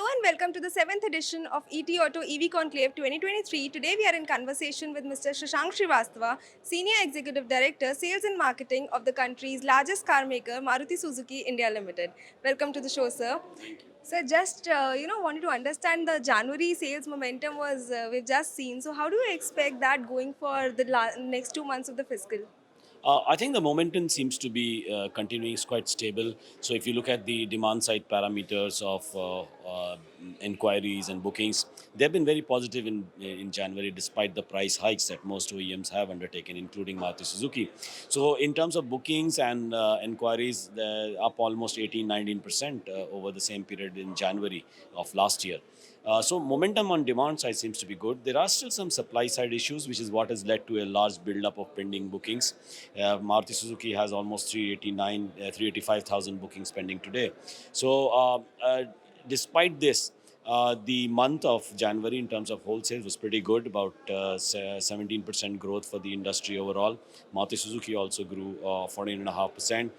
and welcome to the 7th edition of ET Auto EV Conclave 2023. Today we are in conversation with Mr. Shashank Srivastava, Senior Executive Director, Sales and Marketing of the country's largest car maker, Maruti Suzuki India Limited. Welcome to the show, sir. Sir, just wanted to understand the January sales momentum was we've just seen. So how do you expect that going for the next 2 months of the fiscal? I think the momentum seems to be continuing. It's quite stable. So if you look at the demand side parameters of inquiries and bookings, they've been very positive in January, despite the price hikes that most OEMs have undertaken, including Maruti Suzuki. So in terms of bookings and inquiries, they're up almost 18-19% over the same period in January of last year. So momentum on demand side seems to be good. There are still some supply side issues, which is what has led to a large buildup of pending bookings. Maruti Suzuki has almost 385,000 bookings pending today. So despite this, the month of January in terms of wholesale was pretty good, about 17% growth for the industry overall. Maruti Suzuki also grew 14.5%.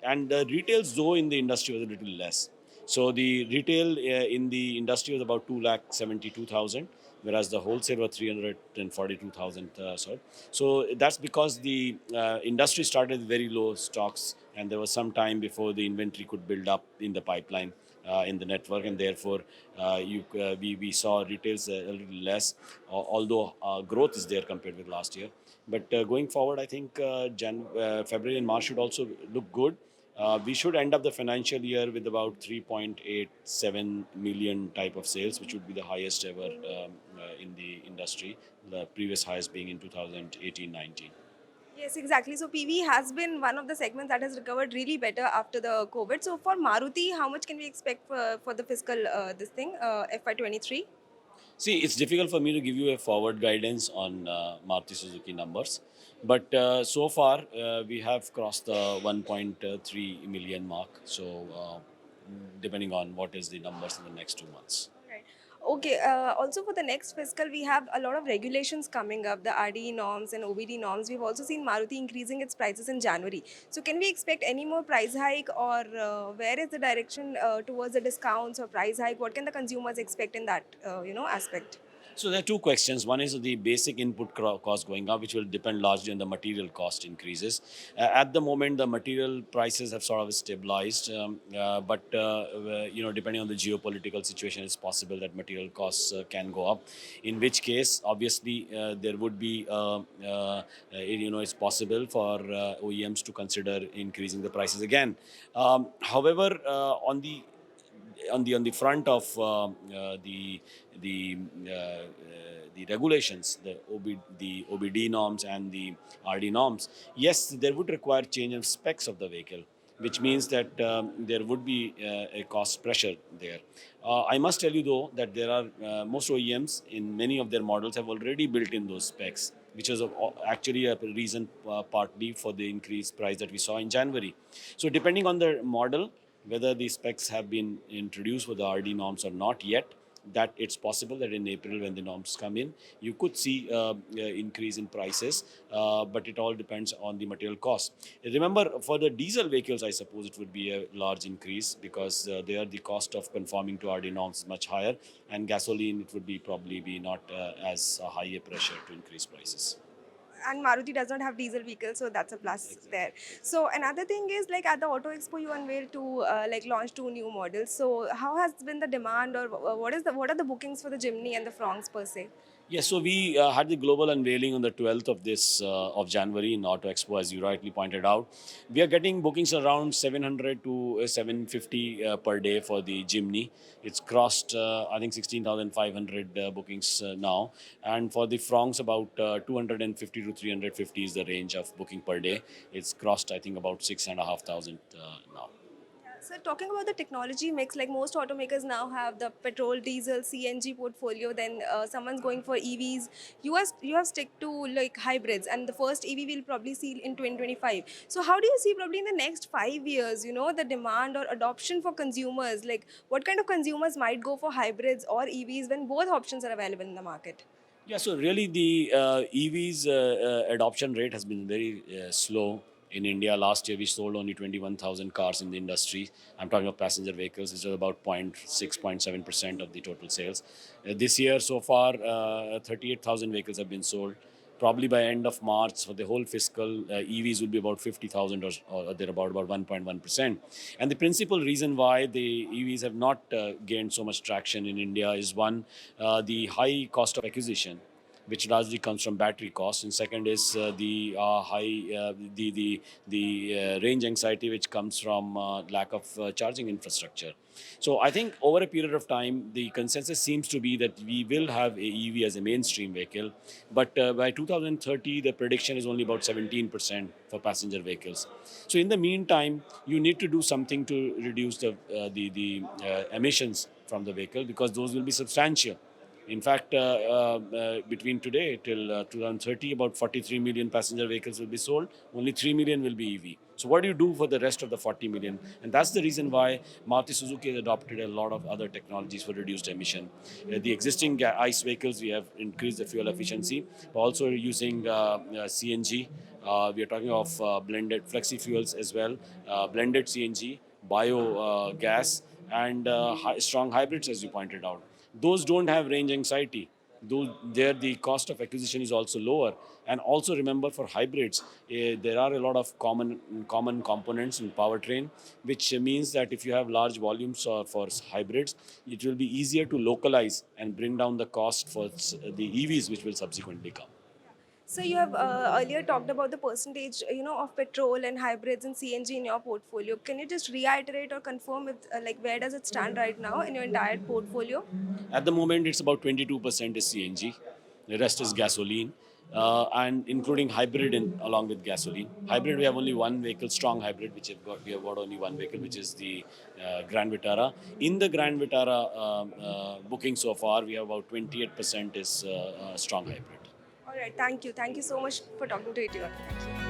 And the retails, though, in the industry was a little less. So the retail in the industry was about 272,000, whereas the wholesale was 342,000. So that's because the industry started with very low stocks, and there was some time before the inventory could build up in the pipeline. In the network, and therefore we saw retails a little less, although growth is there compared with last year. But going forward, I think February and March should also look good. We should end up the financial year with about 3.87 million type of sales, which would be the highest ever in the industry, the previous highest being in 2018-19. Yes, exactly. So PV has been one of the segments that has recovered really better after the COVID. So for Maruti, how much can we expect for the fiscal FY23? See, it's difficult for me to give you a forward guidance on Maruti Suzuki numbers, but so far we have crossed the 1.3 million mark. So, depending on what is the numbers in the next 2 months. Right. Okay. Also, for the next fiscal, we have a lot of regulations coming up, the RDE norms and OBD norms. We've also seen Maruti increasing its prices in January. So, can we expect any more price hike, or where is the direction towards the discounts or price hike? What can the consumers expect in that aspect? So there are two questions. One is the basic input cost going up, which will depend largely on the material cost increases. At the moment, the material prices have sort of stabilized, but depending on the geopolitical situation, it's possible that material costs can go up. In which case, obviously, there would be, it's possible for OEMs to consider increasing the prices again. However, on the front of the the regulations, the OBD norms and the RD norms, yes, there would require change of specs of the vehicle, which means that there would be a cost pressure there. I must tell you though that there are most OEMs in many of their models have already built in those specs, which is actually a reason partly for the increased price that we saw in January. So depending on the model, whether the specs have been introduced with the RD norms or not yet, that it's possible that in April when the norms come in, you could see increase in prices, but it all depends on the material cost. Remember, for the diesel vehicles, I suppose it would be a large increase because there the cost of conforming to RD norms is much higher, and gasoline it would be probably be not as high a pressure to increase prices. And Maruti does not have diesel vehicles, so that's a plus there. So another thing is, like, at the Auto Expo, you unveiled to launch two new models. So how has been the demand, or what are the bookings for the Jimny and the Fronx per se? Yes, so we had the global unveiling on the 12th of this of January in Auto Expo, as you rightly pointed out. We are getting bookings around 700 to 750 per day for the Jimny. It's crossed, I think, 16,500 bookings now. And for the Fronx, about 250 to 350 is the range of booking per day. It's crossed, I think, about 6,500 now. So talking about the technology mix, like most automakers now have the petrol, diesel, CNG portfolio. Then someone's going for EVs. You have stick to like hybrids, and the first EV will probably see in 2025. So how do you see probably in the next 5 years, the demand or adoption for consumers? Like what kind of consumers might go for hybrids or EVs when both options are available in the market? Yeah, so really the EVs adoption rate has been very slow In India, last year we sold only 21,000 cars in the industry. I'm talking of passenger vehicles, which is about 0.6, 0.7% of the total sales. This year, so far, 38,000 vehicles have been sold. Probably by end of March for the whole fiscal, EVs will be about 50,000 or they're about 1.1%. And the principal reason why the EVs have not gained so much traction in India is one, the high cost of acquisition, which largely comes from battery costs, and second is the high range anxiety, which comes from lack of charging infrastructure. So I think over a period of time, the consensus seems to be that we will have a EV as a mainstream vehicle, but by 2030, the prediction is only about 17% for passenger vehicles. So in the meantime, you need to do something to reduce the emissions from the vehicle, because those will be substantial. In fact, between today till 2030, about 43 million passenger vehicles will be sold. Only 3 million will be EV. So, what do you do for the rest of the 40 million? And that's the reason why Maruti Suzuki has adopted a lot of other technologies for reduced emission. The existing ICE vehicles, we have increased the fuel efficiency, but also using CNG. We are talking of blended flexi fuels as well, blended CNG, bio gas, and strong hybrids, as you pointed out. Those don't have range anxiety. Those, there the cost of acquisition is also lower. And also remember, for hybrids, there are a lot of common components in powertrain, which means that if you have large volumes for hybrids, it will be easier to localize and bring down the cost for the EVs, which will subsequently come. So you have earlier talked about the percentage, of petrol and hybrids and CNG in your portfolio. Can you just reiterate or confirm if, like, where does it stand right now in your entire portfolio? At the moment, it's about 22% is CNG. The rest is gasoline, and including hybrid along with gasoline. Hybrid, we have only one vehicle, strong hybrid, which we have got only one vehicle, which is the Grand Vitara. In the Grand Vitara booking so far, we have about 28% is strong hybrid. All right, thank you. Thank you so much for talking to it. Thank you.